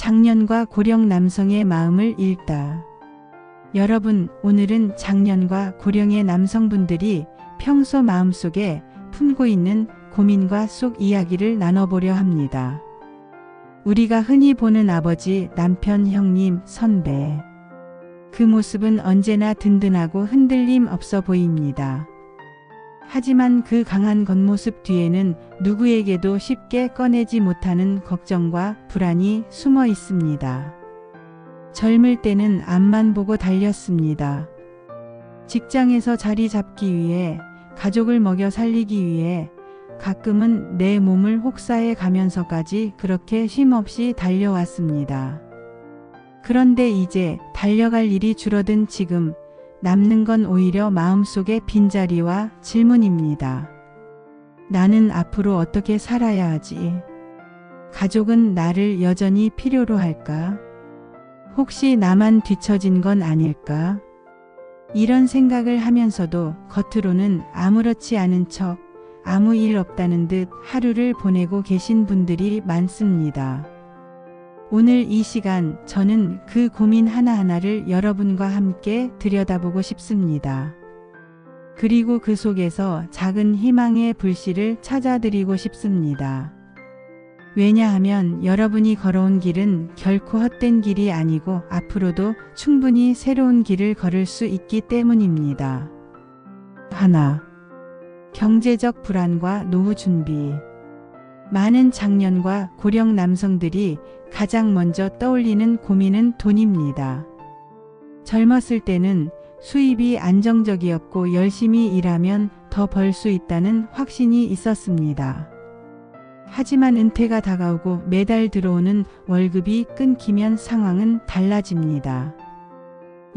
장년과 고령 남성의 마음을 읽다. 여러분, 오늘은 장년과 고령의 남성분들이 평소 마음속에 품고 있는 고민과 속 이야기를 나눠보려 합니다. 우리가 흔히 보는 아버지, 남편, 형님, 선배. 그 모습은 언제나 든든하고 흔들림 없어 보입니다. 하지만 그 강한 겉모습 뒤에는 누구에게도 쉽게 꺼내지 못하는 걱정과 불안이 숨어 있습니다. 젊을 때는 앞만 보고 달렸습니다. 직장에서 자리 잡기 위해, 가족을 먹여 살리기 위해, 가끔은 내 몸을 혹사해 가면서까지 그렇게 쉼없이 달려왔습니다. 그런데 이제 달려갈 일이 줄어든 지금, 남는 건 오히려 마음속의 빈자리와 질문입니다. 나는 앞으로 어떻게 살아야 하지? 가족은 나를 여전히 필요로 할까? 혹시 나만 뒤처진 건 아닐까? 이런 생각을 하면서도 겉으로는 아무렇지 않은 척, 아무 일 없다는 듯 하루를 보내고 계신 분들이 많습니다. 오늘 이 시간 저는 그 고민 하나하나를 여러분과 함께 들여다보고 싶습니다. 그리고 그 속에서 작은 희망의 불씨를 찾아드리고 싶습니다. 왜냐하면 여러분이 걸어온 길은 결코 헛된 길이 아니고 앞으로도 충분히 새로운 길을 걸을 수 있기 때문입니다. 하나, 경제적 불안과 노후 준비. 많은 장년과 고령 남성들이 가장 먼저 떠올리는 고민은 돈입니다. 젊었을 때는 수입이 안정적이었고 열심히 일하면 더 벌 수 있다는 확신이 있었습니다. 하지만 은퇴가 다가오고 매달 들어오는 월급이 끊기면 상황은 달라집니다.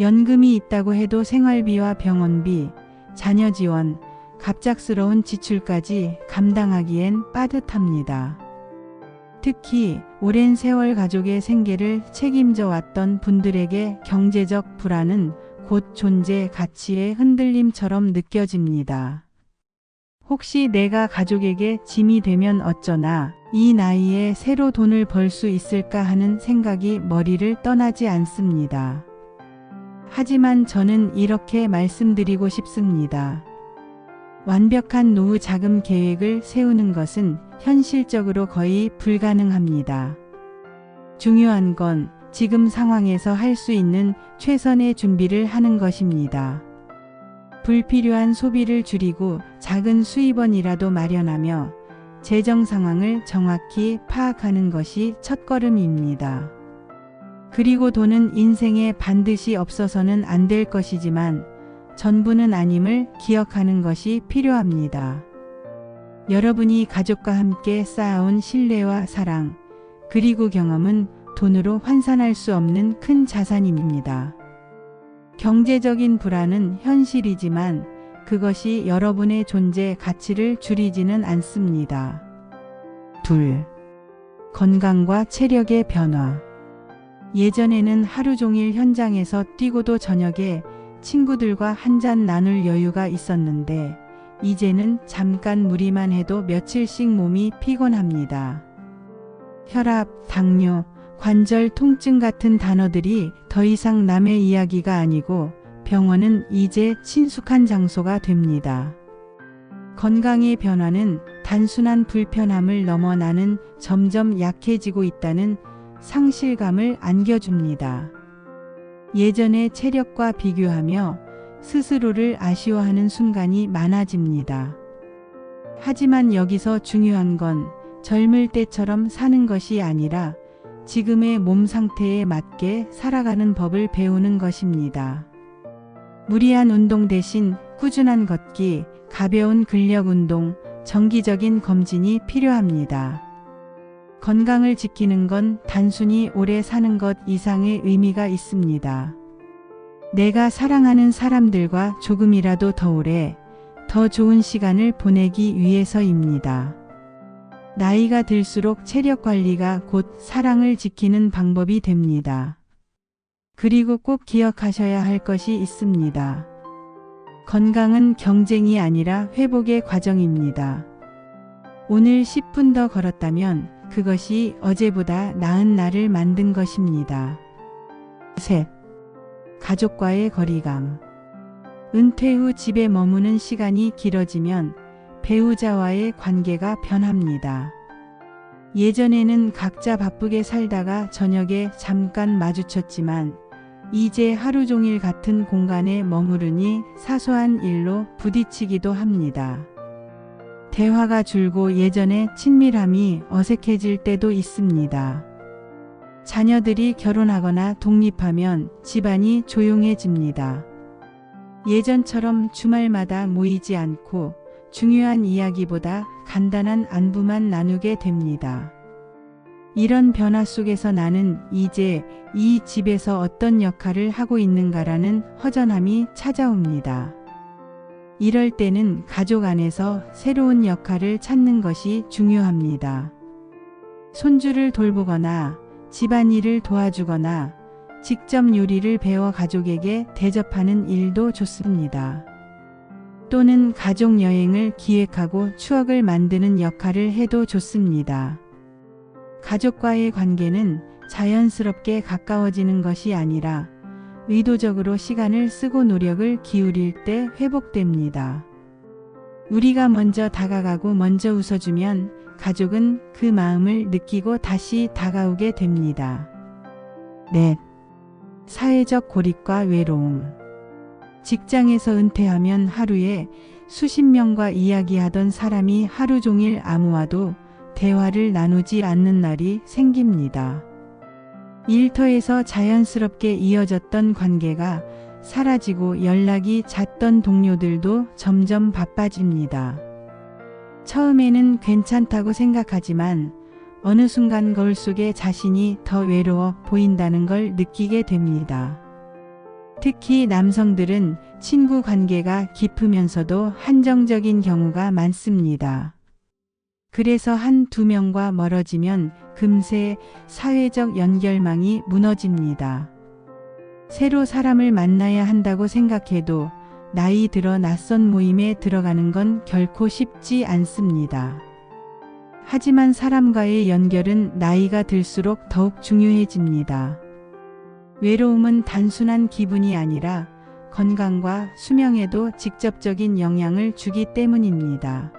연금이 있다고 해도 생활비와 병원비, 자녀 지원, 갑작스러운 지출까지 감당하기엔 빠듯합니다. 특히 오랜 세월 가족의 생계를 책임져 왔던 분들에게 경제적 불안은 곧 존재 가치의 흔들림처럼 느껴집니다. 혹시 내가 가족에게 짐이 되면 어쩌나, 이 나이에 새로 돈을 벌 수 있을까 하는 생각이 머리를 떠나지 않습니다. 하지만 저는 이렇게 말씀드리고 싶습니다. 완벽한 노후 자금 계획을 세우는 것은 현실적으로 거의 불가능합니다. 중요한 건 지금 상황에서 할 수 있는 최선의 준비를 하는 것입니다. 불필요한 소비를 줄이고 작은 수입원이라도 마련하며 재정 상황을 정확히 파악하는 것이 첫걸음입니다. 그리고 돈은 인생에 반드시 없어서는 안 될 것이지만 전부는 아님을 기억하는 것이 필요합니다. 여러분이 가족과 함께 쌓아온 신뢰와 사랑, 그리고 경험은 돈으로 환산할 수 없는 큰 자산입니다. 경제적인 불안은 현실이지만 그것이 여러분의 존재 가치를 줄이지는 않습니다. 둘, 건강과 체력의 변화. 예전에는 하루 종일 현장에서 뛰고도 저녁에 친구들과 한잔 나눌 여유가 있었는데 이제는 잠깐 무리만 해도 며칠씩 몸이 피곤합니다. 혈압, 당뇨, 관절 통증 같은 단어들이 더 이상 남의 이야기가 아니고 병원은 이제 친숙한 장소가 됩니다. 건강의 변화는 단순한 불편함을 넘어 나는 점점 약해지고 있다는 상실감을 안겨줍니다. 예전의 체력과 비교하며 스스로를 아쉬워하는 순간이 많아집니다. 하지만 여기서 중요한 건 젊을 때처럼 사는 것이 아니라 지금의 몸 상태에 맞게 살아가는 법을 배우는 것입니다. 무리한 운동 대신 꾸준한 걷기, 가벼운 근력 운동, 정기적인 검진이 필요합니다. 건강을 지키는 건 단순히 오래 사는 것 이상의 의미가 있습니다. 내가 사랑하는 사람들과 조금이라도 더 오래, 더 좋은 시간을 보내기 위해서입니다. 나이가 들수록 체력 관리가 곧 사랑을 지키는 방법이 됩니다. 그리고 꼭 기억하셔야 할 것이 있습니다. 건강은 경쟁이 아니라 회복의 과정입니다. 오늘 10분 더 걸었다면 그것이 어제보다 나은 나를 만든 것입니다. 셋. 가족과의 거리감. 은퇴 후 집에 머무는 시간이 길어지면 배우자와의 관계가 변합니다. 예전에는 각자 바쁘게 살다가 저녁에 잠깐 마주쳤지만 이제 하루 종일 같은 공간에 머무르니 사소한 일로 부딪히기도 합니다. 대화가 줄고 예전의 친밀함이 어색해질 때도 있습니다. 자녀들이 결혼하거나 독립하면 집안이 조용해집니다. 예전처럼 주말마다 모이지 않고 중요한 이야기보다 간단한 안부만 나누게 됩니다. 이런 변화 속에서 나는 이제 이 집에서 어떤 역할을 하고 있는가라는 허전함이 찾아옵니다. 이럴 때는 가족 안에서 새로운 역할을 찾는 것이 중요합니다. 손주를 돌보거나 집안일을 도와주거나 직접 요리를 배워 가족에게 대접하는 일도 좋습니다. 또는 가족 여행을 기획하고 추억을 만드는 역할을 해도 좋습니다. 가족과의 관계는 자연스럽게 가까워지는 것이 아니라 의도적으로 시간을 쓰고 노력을 기울일 때 회복됩니다. 우리가 먼저 다가가고 먼저 웃어주면 가족은 그 마음을 느끼고 다시 다가오게 됩니다. 넷. 사회적 고립과 외로움. 직장에서 은퇴하면 하루에 수십 명과 이야기하던 사람이 하루 종일 아무와도 대화를 나누지 않는 날이 생깁니다. 일터에서 자연스럽게 이어졌던 관계가 사라지고 연락이 잦던 동료들도 점점 바빠집니다. 처음에는 괜찮다고 생각하지만 어느 순간 거울 속에 자신이 더 외로워 보인다는 걸 느끼게 됩니다. 특히 남성들은 친구 관계가 깊으면서도 한정적인 경우가 많습니다. 그래서 한두 명과 멀어지면 금세 사회적 연결망이 무너집니다. 새로 사람을 만나야 한다고 생각해도 나이 들어 낯선 모임에 들어가는 건 결코 쉽지 않습니다. 하지만 사람과의 연결은 나이가 들수록 더욱 중요해집니다. 외로움은 단순한 기분이 아니라 건강과 수명에도 직접적인 영향을 주기 때문입니다.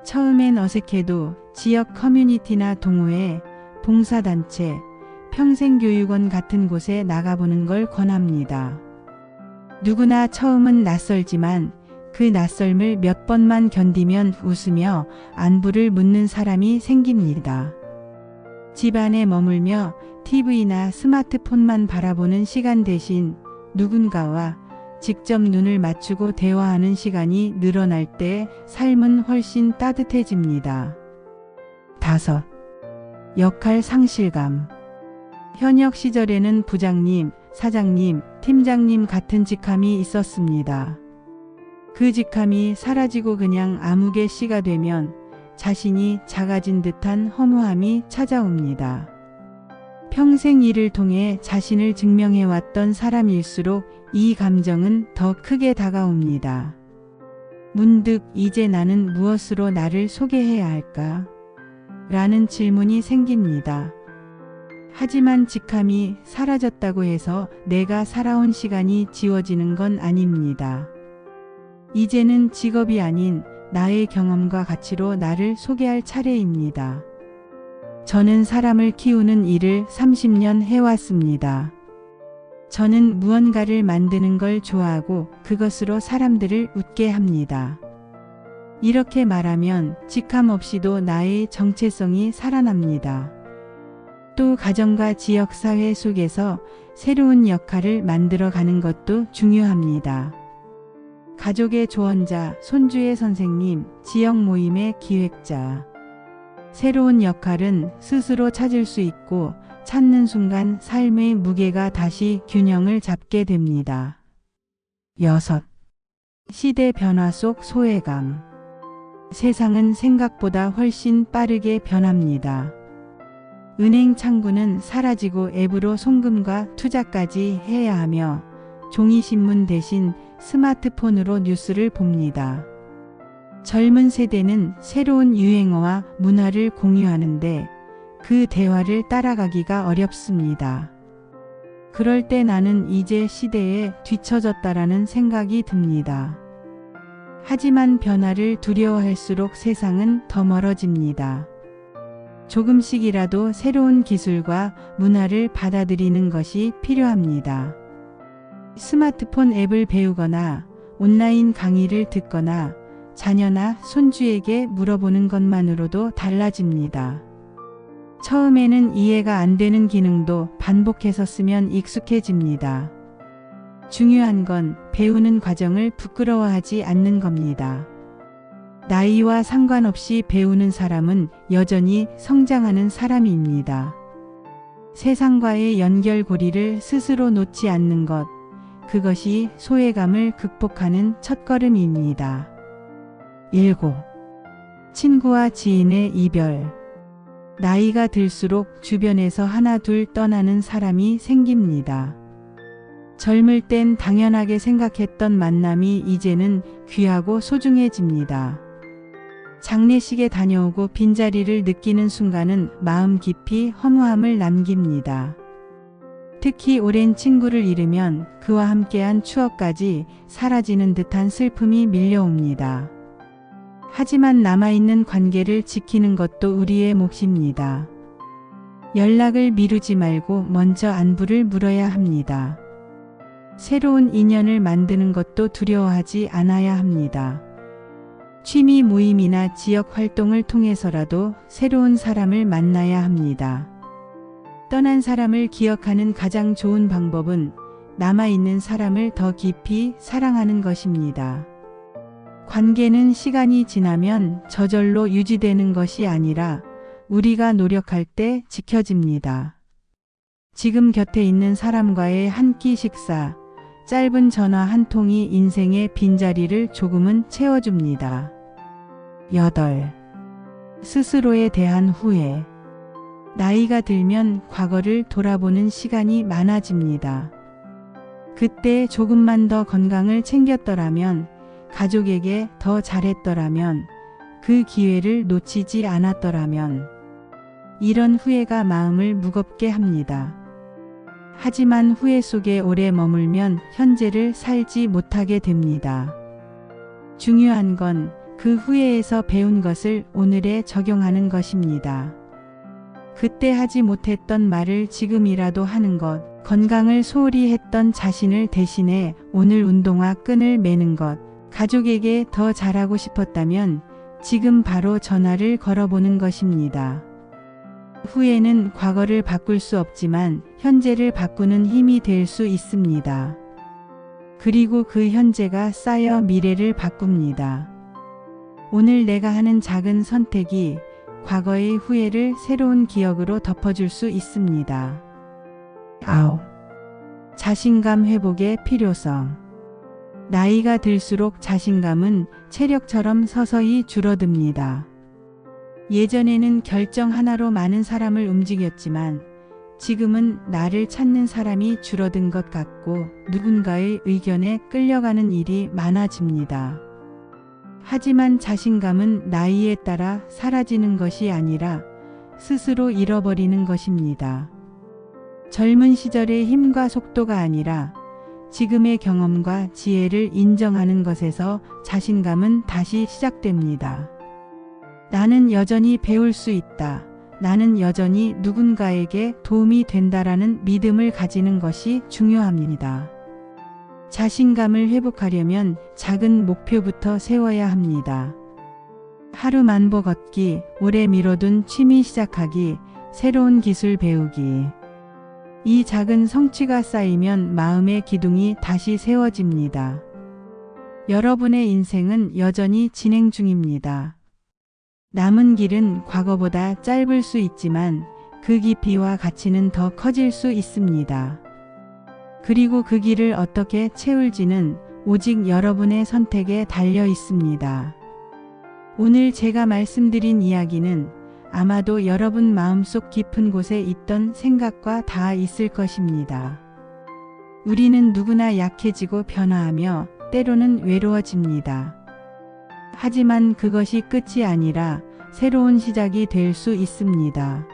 처음엔 어색해도 지역 커뮤니티나 동호회, 봉사단체, 평생교육원 같은 곳에 나가보는 걸 권합니다. 누구나 처음은 낯설지만 그 낯설음을 몇 번만 견디면 웃으며 안부를 묻는 사람이 생깁니다. 집 안에 머물며 TV나 스마트폰만 바라보는 시간 대신 누군가와 직접 눈을 맞추고 대화하는 시간이 늘어날 때 삶은 훨씬 따뜻해집니다. 5. 역할 상실감. 현역 시절에는 부장님, 사장님, 팀장님 같은 직함이 있었습니다. 그 직함이 사라지고 그냥 아무개 씨가 되면 자신이 작아진 듯한 허무함이 찾아옵니다. 평생 일을 통해 자신을 증명해왔던 사람일수록 이 감정은 더 크게 다가옵니다. 문득 이제 나는 무엇으로 나를 소개해야 할까? 라는 질문이 생깁니다. 하지만 직함이 사라졌다고 해서 내가 살아온 시간이 지워지는 건 아닙니다. 이제는 직업이 아닌 나의 경험과 가치로 나를 소개할 차례입니다. 저는 사람을 키우는 일을 30년 해왔습니다. 저는 무언가를 만드는 걸 좋아하고 그것으로 사람들을 웃게 합니다. 이렇게 말하면 직함 없이도 나의 정체성이 살아납니다. 또 가정과 지역사회 속에서 새로운 역할을 만들어 가는 것도 중요합니다. 가족의 조언자, 손주의 선생님, 지역 모임의 기획자. 새로운 역할은 스스로 찾을 수 있고 찾는 순간 삶의 무게가 다시 균형을 잡게 됩니다. 6. 시대 변화 속 소외감. 세상은 생각보다 훨씬 빠르게 변합니다. 은행 창구는 사라지고 앱으로 송금과 투자까지 해야 하며 종이신문 대신 스마트폰으로 뉴스를 봅니다. 젊은 세대는 새로운 유행어와 문화를 공유하는데 그 대화를 따라가기가 어렵습니다. 그럴 때 나는 이제 시대에 뒤처졌다라는 생각이 듭니다. 하지만 변화를 두려워할수록 세상은 더 멀어집니다. 조금씩이라도 새로운 기술과 문화를 받아들이는 것이 필요합니다. 스마트폰 앱을 배우거나 온라인 강의를 듣거나 자녀나 손주에게 물어보는 것만으로도 달라집니다. 처음에는 이해가 안 되는 기능도 반복해서 쓰면 익숙해집니다. 중요한 건 배우는 과정을 부끄러워하지 않는 겁니다. 나이와 상관없이 배우는 사람은 여전히 성장하는 사람입니다. 세상과의 연결고리를 스스로 놓지 않는 것, 그것이 소외감을 극복하는 첫걸음입니다. 7. 친구와 지인의 이별. 나이가 들수록 주변에서 하나 둘 떠나는 사람이 생깁니다. 젊을 땐 당연하게 생각했던 만남이 이제는 귀하고 소중해집니다. 장례식에 다녀오고 빈자리를 느끼는 순간은 마음 깊이 허무함을 남깁니다. 특히 오랜 친구를 잃으면 그와 함께한 추억까지 사라지는 듯한 슬픔이 밀려옵니다. 하지만 남아있는 관계를 지키는 것도 우리의 몫입니다. 연락을 미루지 말고 먼저 안부를 물어야 합니다. 새로운 인연을 만드는 것도 두려워하지 않아야 합니다. 취미 모임이나 지역 활동을 통해서라도 새로운 사람을 만나야 합니다. 떠난 사람을 기억하는 가장 좋은 방법은 남아있는 사람을 더 깊이 사랑하는 것입니다. 관계는 시간이 지나면 저절로 유지되는 것이 아니라 우리가 노력할 때 지켜집니다. 지금 곁에 있는 사람과의 한 끼 식사, 짧은 전화 한 통이 인생의 빈자리를 조금은 채워줍니다. 8. 스스로에 대한 후회. 나이가 들면 과거를 돌아보는 시간이 많아집니다. 그때 조금만 더 건강을 챙겼더라면, 가족에게 더 잘했더라면, 그 기회를 놓치지 않았더라면, 이런 후회가 마음을 무겁게 합니다. 하지만 후회 속에 오래 머물면 현재를 살지 못하게 됩니다. 중요한 건 그 후회에서 배운 것을 오늘에 적용하는 것입니다. 그때 하지 못했던 말을 지금이라도 하는 것, 건강을 소홀히 했던 자신을 대신해 오늘 운동화 끈을 매는 것, 가족에게 더 잘하고 싶었다면 지금 바로 전화를 걸어보는 것입니다. 후회는 과거를 바꿀 수 없지만 현재를 바꾸는 힘이 될 수 있습니다. 그리고 그 현재가 쌓여 미래를 바꿉니다. 오늘 내가 하는 작은 선택이 과거의 후회를 새로운 기억으로 덮어줄 수 있습니다. 9. 자신감 회복의 필요성. 나이가 들수록 자신감은 체력처럼 서서히 줄어듭니다. 예전에는 결정 하나로 많은 사람을 움직였지만 지금은 나를 찾는 사람이 줄어든 것 같고 누군가의 의견에 끌려가는 일이 많아집니다. 하지만 자신감은 나이에 따라 사라지는 것이 아니라 스스로 잃어버리는 것입니다. 젊은 시절의 힘과 속도가 아니라 지금의 경험과 지혜를 인정하는 것에서 자신감은 다시 시작됩니다. 나는 여전히 배울 수 있다. 나는 여전히 누군가에게 도움이 된다라는 믿음을 가지는 것이 중요합니다. 자신감을 회복하려면 작은 목표부터 세워야 합니다. 하루 만보 걷기, 오래 미뤄둔 취미 시작하기, 새로운 기술 배우기. 이 작은 성취가 쌓이면 마음의 기둥이 다시 세워집니다. 여러분의 인생은 여전히 진행 중입니다. 남은 길은 과거보다 짧을 수 있지만 그 깊이와 가치는 더 커질 수 있습니다. 그리고 그 길을 어떻게 채울지는 오직 여러분의 선택에 달려 있습니다. 오늘 제가 말씀드린 이야기는 아마도 여러분 마음속 깊은 곳에 있던 생각과 다 있을 것입니다. 우리는 누구나 약해지고 변화하며 때로는 외로워집니다. 하지만 그것이 끝이 아니라 새로운 시작이 될 수 있습니다.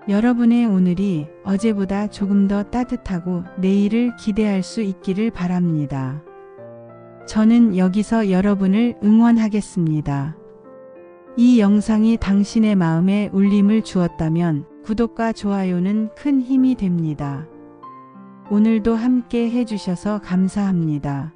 여러분의 오늘이 어제보다 조금 더 따뜻하고 내일을 기대할 수 있기를 바랍니다. 저는 여기서 여러분을 응원하겠습니다. 이 영상이 당신의 마음에 울림을 주었다면 구독과 좋아요는 큰 힘이 됩니다. 오늘도 함께 해주셔서 감사합니다.